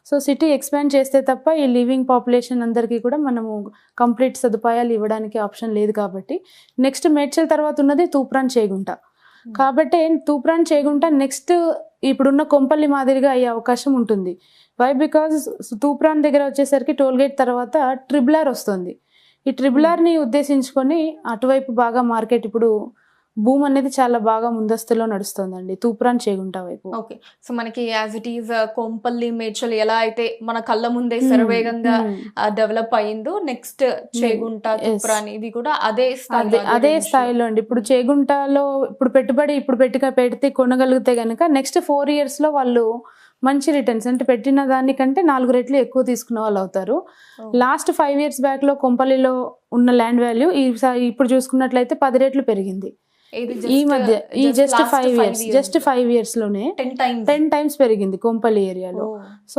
So city expand చేస్తే తప్ప ఈ లివింగ్ పాపులేషన్ అందరికీ కూడా మనము కంప్లీట్ సదుపాయాలు ఇవ్వడానికి ఆప్షన్ లేదు కాబట్టి నెక్స్ట్ మేడ్చల్ తర్వాత ఉన్నది తూప్రాన్ చేగుంట. కాబట్టి తూప్రాన్ చేగుంట నెక్స్ట్ ఇప్పుడున్న కొంపల్లి మాదిరిగా అయ్యే అవకాశం ఉంటుంది. వై బికాజ్ తూప్రాన్ దగ్గర వచ్చేసరికి టోల్గేట్ తర్వాత ట్రిబులార్ వస్తుంది. ఈ ట్రిబులార్ని ఉద్దేశించుకొని అటువైపు బాగా మార్కెట్ ఇప్పుడు భూమి అనేది చాలా బాగా ముందస్తులో నడుస్తుందండి తూప్రాన్ చేగుంట వైపు. ఓకే, సో మనకి as it is Kompally Medchal ఎలా అయితే మన కళ్ళ ముందే శరవేగంగా డెవలప్ అయ్యిందో నెక్స్ట్ చేగుంట తూప్రాన్ ఇవి కూడా అదే స్థాయిలో అండి. ఇప్పుడు చేగుంటలో ఇప్పుడు పెట్టుబడి పెడితే కొనగలిగితే గనక నెక్స్ట్ 4 years లో వాళ్ళు మంచి రిటర్న్స్ అంటే పెట్టిన దానికంటే 4 రెట్లు ఎక్కువ తీసుకున్న వాళ్ళు అవుతారు. లాస్ట్ 5 years బ్యాక్ లో కొంపల్లిలో ఉన్న ల్యాండ్ వాల్యూ ఇప్పుడు చూసుకున్నట్లయితే 10 రెట్లు పెరిగింది. ఈ మధ్య ఈ జస్ట్ 5 years లోనే 10 times పెరిగింది కొంపల్లి ఏరియాలో. సో